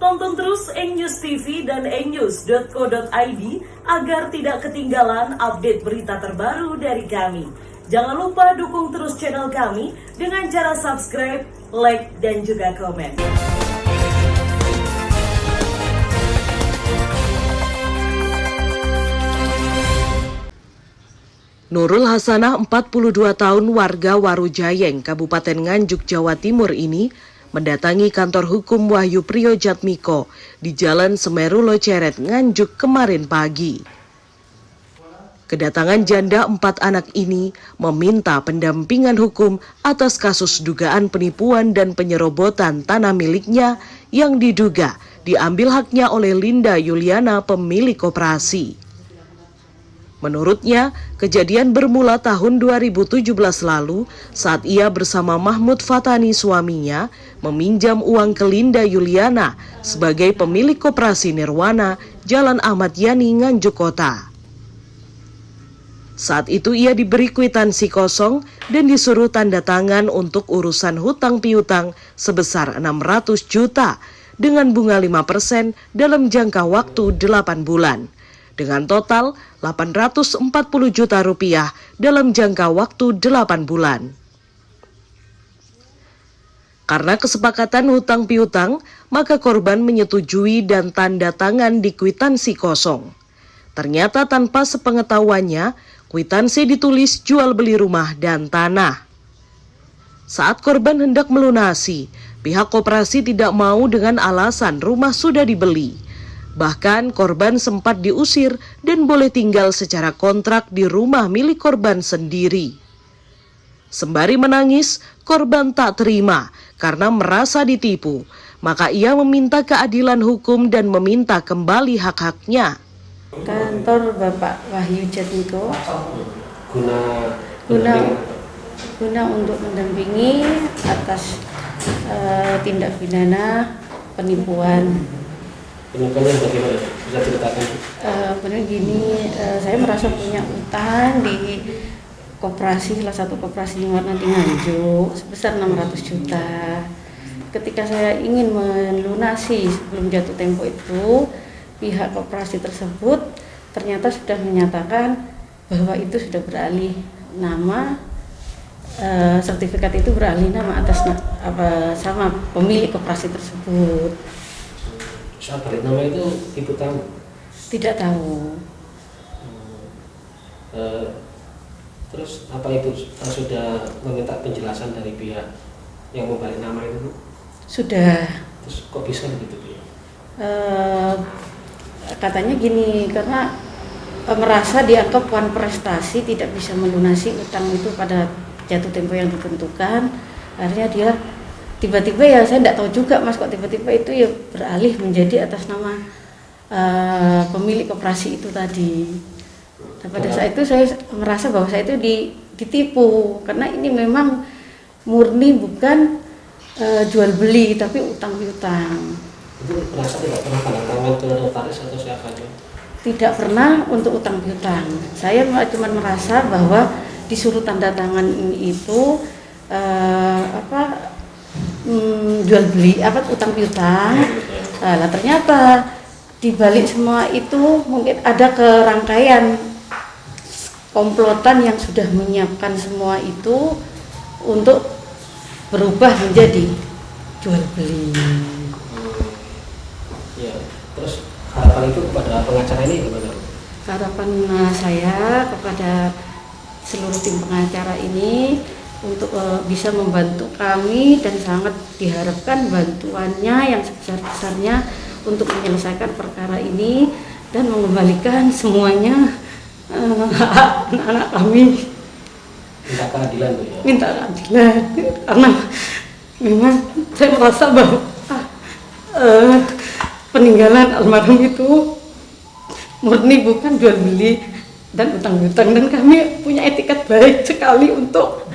Tonton terus News TV dan news.co.id agar tidak ketinggalan update berita terbaru dari kami. Jangan lupa dukung terus channel kami dengan cara subscribe, like, dan juga komen. Nurul Hasanah, 42 tahun, warga Warujayeng, Kabupaten Nganjuk, Jawa Timur ini mendatangi kantor hukum Wahyu Priyojatmiko di Jalan Semeru Loceret, Nganjuk kemarin pagi. Kedatangan janda 4 anak ini meminta pendampingan hukum atas kasus dugaan penipuan dan penyerobotan tanah miliknya yang diduga diambil haknya oleh Linda Yuliana, pemilik koperasi. Menurutnya, kejadian bermula tahun 2017 lalu saat ia bersama Mahmud Fatani, suaminya, meminjam uang ke Linda Yuliana sebagai pemilik koperasi Nirwana, Jalan Ahmad Yani, Nganjuk Kota. Saat itu ia diberi kwitansi kosong dan disuruh tanda tangan untuk urusan hutang piutang sebesar 600 juta dengan bunga 5% dalam jangka waktu 8 bulan. Dengan total 840 juta rupiah dalam jangka waktu 8 bulan. Karena kesepakatan hutang piutang, maka korban menyetujui dan tanda tangan di kwitansi kosong. Ternyata tanpa sepengetahuannya, kwitansi ditulis jual beli rumah dan tanah. Saat korban hendak melunasi, pihak koperasi tidak mau dengan alasan rumah sudah dibeli. Bahkan korban sempat diusir dan boleh tinggal secara kontrak di rumah milik korban sendiri. Sembari menangis, korban tak terima karena merasa ditipu. Maka ia meminta keadilan hukum dan meminta kembali hak-haknya. Kantor Bapak Wahyu Jatmiko guna untuk mendampingi atas tindak pidana penipuan. Penipuannya bagaimana? Bisa ceritakan? Benar gini, saya merasa punya utang di koperasi, salah satu koperasi Nirwana di Nganjuk sebesar 600 juta. Ketika saya ingin melunasi sebelum jatuh tempo itu, pihak koperasi tersebut ternyata sudah menyatakan bahwa itu sudah beralih nama, sertifikat itu beralih nama atas sama pemilik koperasi tersebut. Saat balik nama itu ibu tahu? Tidak tahu. Terus apa ibu sudah meminta penjelasan dari pihak yang membalik nama itu? Sudah. Terus kok bisa begitu Bu? Katanya gini, karena merasa dianggap puan prestasi tidak bisa melunasi utang itu pada jatuh tempo yang ditentukan. Akhirnya dia tiba-tiba, ya saya tidak tahu juga Mas, kok tiba-tiba itu ya beralih menjadi atas nama pemilik koperasi itu tadi. Dan pada saat itu saya merasa bahwa saya itu ditipu, karena ini memang murni bukan jual beli tapi utang piutang. Itu merasa tidak pernah tanda tangan ke notaris atau siapa aja? Tidak pernah untuk utang piutang. Saya cuma merasa bahwa disuruh tanda tangan itu jual beli utang piutang. Nah, ternyata di balik semua itu mungkin ada kerangkaian komplotan yang sudah menyiapkan semua itu untuk berubah menjadi jual beli. Ya, terus harapan itu kepada pengacara ini gimana? Harapan saya kepada seluruh tim pengacara ini untuk bisa membantu kami, dan sangat diharapkan bantuannya yang sebesar-besarnya untuk menyelesaikan perkara ini dan mengembalikan semuanya anak-anak kami. Minta keadilan tuh ya? Minta keadilan, karena memang saya merasa bahwa peninggalan almarhum itu murni bukan jual beli dan utang-utang, dan kami punya etikat baik sekali untuk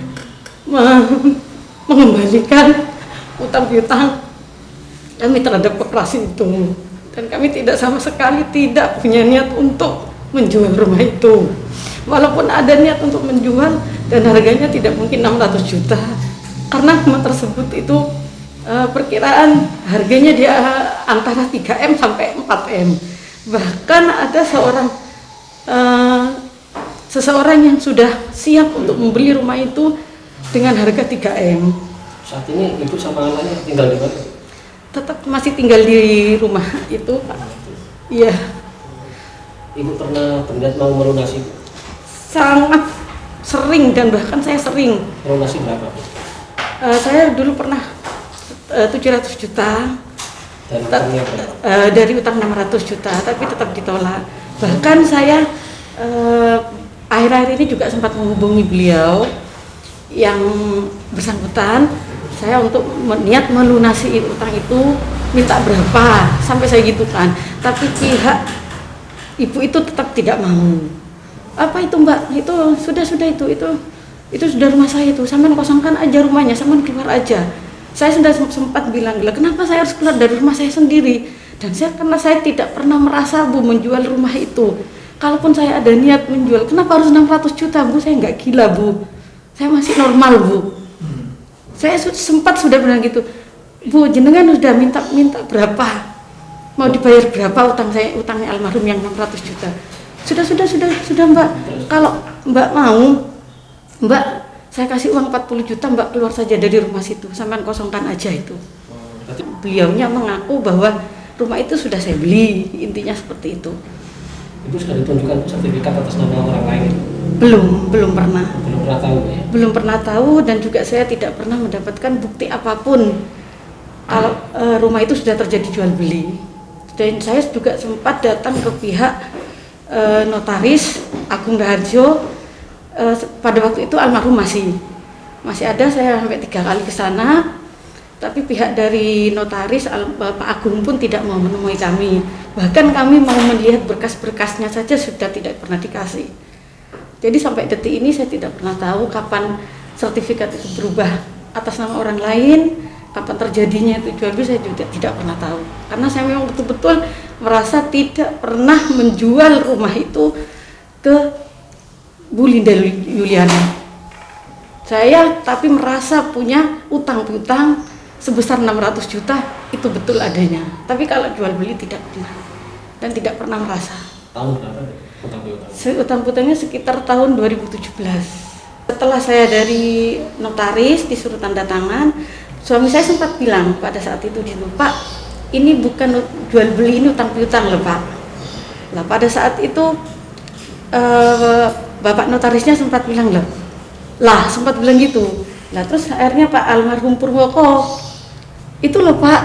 mengembalikan utang piutang kami terhadap koperasi itu, dan kami tidak sama sekali tidak punya niat untuk menjual rumah itu, walaupun ada niat untuk menjual dan harganya tidak mungkin 600 juta karena rumah tersebut itu perkiraan harganya dia antara 3M sampai 4M. Bahkan ada seseorang yang sudah siap untuk membeli rumah itu dengan harga 3M. Saat ini ibu sama anaknya tinggal di mana? Tetap masih tinggal di rumah itu, Pak. Iya. Ibu pernah berniat mau melunasi? Sangat sering, dan bahkan saya sering. Melunasi berapa, Bu? Saya dulu pernah 700 juta. Dan utangnya berapa? Dari utang 600 juta, tapi tetap ditolak. Bahkan saya akhir-akhir ini juga sempat menghubungi beliau yang bersangkutan, saya untuk niat melunasi utang itu minta berapa, sampai saya gitu kan. Tapi pihak ibu itu tetap tidak mau. Apa itu Mbak? Itu sudah itu sudah rumah saya itu. Sampean kosongkan aja rumahnya, sampean keluar aja. Saya sudah sempat bilang, kenapa saya harus keluar dari rumah saya sendiri? Dan karena saya tidak pernah merasa, Bu, menjual rumah itu. Kalaupun saya ada niat menjual, kenapa harus 600 juta, Bu? Saya nggak gila, Bu. Saya masih normal, Bu. Saya sempat sudah bilang gitu, Bu, jenengan sudah minta berapa? Mau dibayar berapa utangnya almarhum yang 600 juta? Sudah Mbak. Kalau Mbak mau, Mbak, saya kasih uang 40 juta, Mbak keluar saja dari rumah situ, sampean kosongkan aja itu. Beliaunya mengaku bahwa rumah itu sudah saya beli, intinya seperti itu. Ibu sudah ditunjukkan sertifikat atas nama orang lain? Belum pernah. Belum pernah tahu ya? Belum pernah tahu, dan juga saya tidak pernah mendapatkan bukti apapun kalau rumah itu sudah terjadi jual beli. Dan saya juga sempat datang ke pihak notaris Agung Raharjo. Pada waktu itu almarhum masih ada, saya sampai 3 kali ke sana, tapi pihak dari notaris Pak Agung pun tidak mau menemui kami. Bahkan kami mau melihat berkas-berkasnya saja sudah tidak pernah dikasih. Jadi sampai detik ini saya tidak pernah tahu kapan sertifikat itu berubah atas nama orang lain, kapan terjadinya itu jual beli, saya juga tidak pernah tahu. Karena saya memang betul-betul merasa tidak pernah menjual rumah itu ke Bu Linda Yuliana. Saya tapi merasa punya utang piutang sebesar 600 juta, itu betul adanya. Tapi kalau jual beli tidak pernah, dan tidak pernah merasa. Tahun berapa utang piutang? Utang piutangnya sekitar tahun 2017. Setelah saya dari notaris disuruh tanda tangan, suami saya sempat bilang pada saat itu, Pak, ini bukan jual beli, ini utang piutang loh, Pak. Lah pada saat itu Bapak notarisnya sempat bilang sempat bilang gitu. Lah terus akhirnya Pak almarhum Purwoko itu loh, Pak,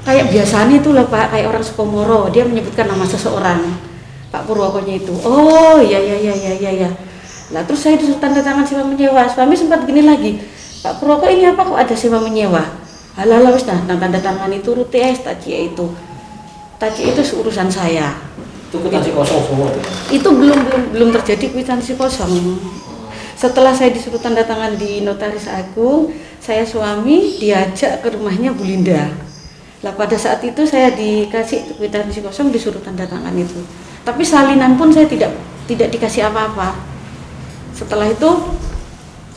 kayak biasanya itu loh, Pak, kayak orang Sukomoro, dia menyebutkan nama seseorang, Pak Purwokonya itu. Oh iya. Lah terus saya disuruh tanda tangan sewa menyewa. Suami sempat gini lagi, Pak Purwoko, ini apa kok ada sewa menyewa? Halalah wis tanda tangan itu ruties taci itu urusan saya. Itu kwitansi kosong semua? Itu belum terjadi kwitansi kosong. Setelah saya disuruh tanda tangan di Notaris Agung, saya suami diajak ke rumahnya Bu Linda. Lah pada saat itu saya dikasih kwitansi kosong, disuruh tanda tangan itu. Tapi salinan pun saya tidak dikasih apa-apa. Setelah itu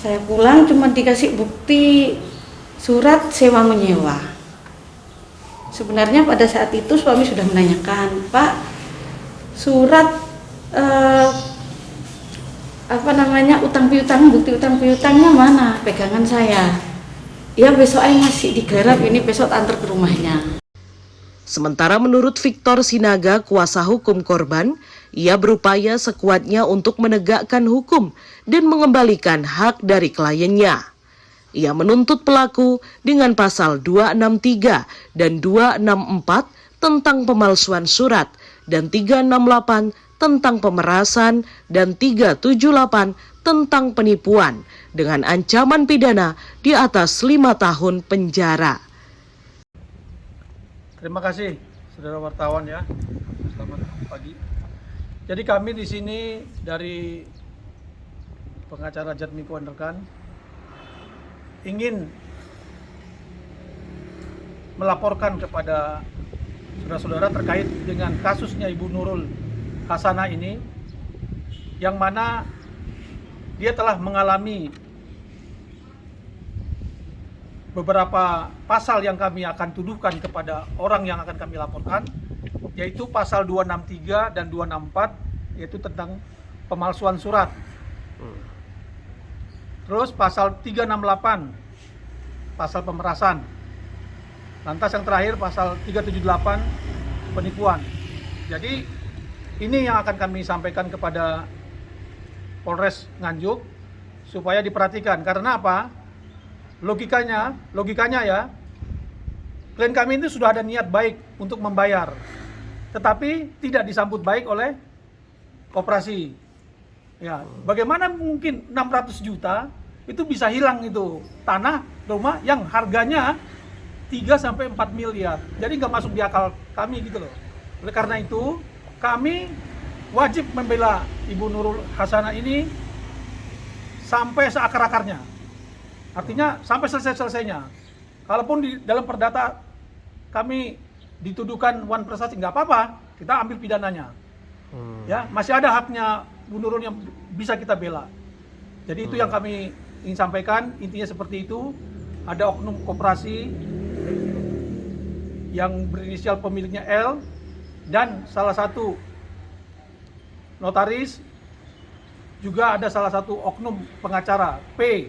saya pulang cuma dikasih bukti surat sewa menyewa. Sebenarnya pada saat itu suami sudah menanyakan, Pak, surat utang piutang, bukti utang piutangnya mana? Pegangan saya. Ya besok aja masih digarap, ini besok antar ke rumahnya. Sementara menurut Victor Sinaga, kuasa hukum korban, ia berupaya sekuatnya untuk menegakkan hukum dan mengembalikan hak dari kliennya. Ia menuntut pelaku dengan pasal 263 dan 264 tentang pemalsuan surat dan 368 tentang pemerasan dan 378 tentang penipuan dengan ancaman pidana di atas 5 tahun penjara. Terima kasih, saudara wartawan ya. Selamat pagi. Jadi kami di sini dari pengacara Jatmiko Underkan ingin melaporkan kepada saudara-saudara terkait dengan kasusnya Ibu Nurul Hasanah ini, yang mana dia telah mengalami beberapa pasal yang kami akan tuduhkan kepada orang yang akan kami laporkan, yaitu pasal 263 dan 264, yaitu tentang pemalsuan surat. Terus pasal 368, pasal pemerasan. Lantas yang terakhir pasal 378, penipuan. Jadi ini yang akan kami sampaikan kepada Polres Nganjuk supaya diperhatikan. Karena apa? Logikanya ya, klien kami itu sudah ada niat baik untuk membayar, tetapi tidak disambut baik oleh koperasi. Ya, bagaimana mungkin 600 juta itu bisa hilang itu tanah rumah yang harganya 3 sampai 4 miliar. Jadi nggak masuk di akal kami gitu loh. Oleh karena itu, kami wajib membela Ibu Nurul Hasanah ini sampai seakar-akarnya. Artinya sampai selesai-selesainya. Kalaupun di dalam perdata kami dituduhkan wan prestasi, nggak apa-apa, kita ambil pidananya. Ya, masih ada haknya Bu Nurul yang bisa kita bela. Jadi itu yang kami ingin sampaikan, intinya seperti itu. Ada oknum koperasi yang berinisial pemiliknya L dan salah satu notaris, juga ada salah satu oknum pengacara P,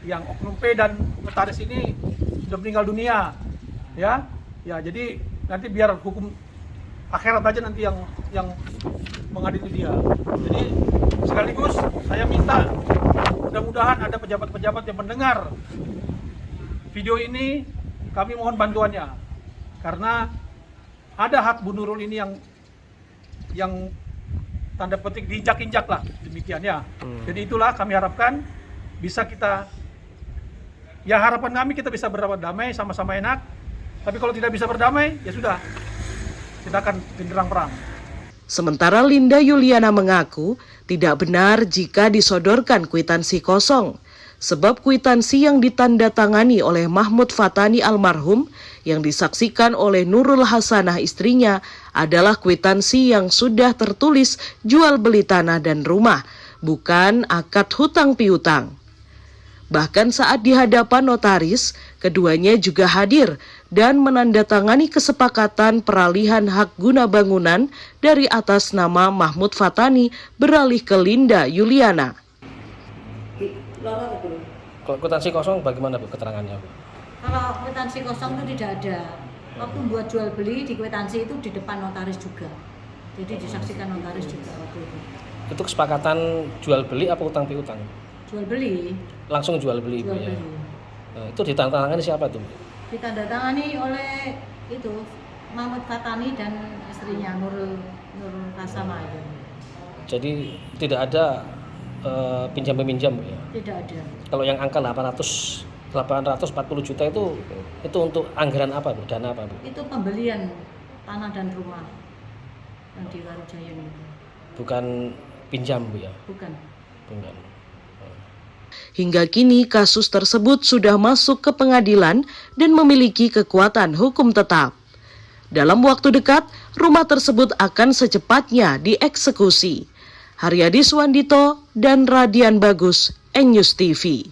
yang oknum P dan notaris ini sudah meninggal dunia, ya jadi nanti biar hukum akhirat aja nanti yang mengadili dia. Jadi sekaligus saya minta mudah-mudahan ada pejabat-pejabat yang mendengar video ini, kami mohon bantuannya karena ada hak Bu Nurul ini yang tanda petik diinjak-injak lah, demikian ya. Jadi itulah kami harapkan bisa kita, ya harapan kami kita bisa berdamai sama-sama enak. Tapi kalau tidak bisa berdamai, ya sudah, kita akan genderang perang. Sementara Linda Yuliana mengaku tidak benar jika disodorkan kwitansi kosong, sebab kwitansi yang ditandatangani oleh Mahmud Fatani almarhum yang disaksikan oleh Nurul Hasanah istrinya adalah kwitansi yang sudah tertulis jual beli tanah dan rumah, bukan akad hutang piutang. Bahkan saat di hadapan notaris, keduanya juga hadir dan menandatangani kesepakatan peralihan hak guna bangunan dari atas nama Mahmud Fatani beralih ke Linda Yuliana. Kalau kwitansi kosong bagaimana Bu keterangannya Bu? Kalau kwitansi kosong itu tidak ada. Waktu buat jual beli di kwitansi itu di depan notaris juga. Jadi disaksikan notaris juga waktu itu. Itu kesepakatan jual beli apa utang piutang? Jual beli. Langsung jual beli Bu ya. Nah, itu ditandatangani siapa tuh? Ditandatangani oleh itu Mahmud Fatani dan istrinya Nurul Hasanah itu. Jadi tidak ada pinjam-meminjam Bu ya? Tidak ada. Kalau yang angka 840 juta itu untuk anggaran apa Bu? Dana apa Bu? Itu pembelian tanah dan rumah yang di Warujayan itu. Bukan pinjam Bu ya? Bukan. Bukan. Hingga kini kasus tersebut sudah masuk ke pengadilan dan memiliki kekuatan hukum tetap. Dalam waktu dekat, rumah tersebut akan secepatnya dieksekusi. Haryadi Suwandito dan Radian Bagus, N-News TV.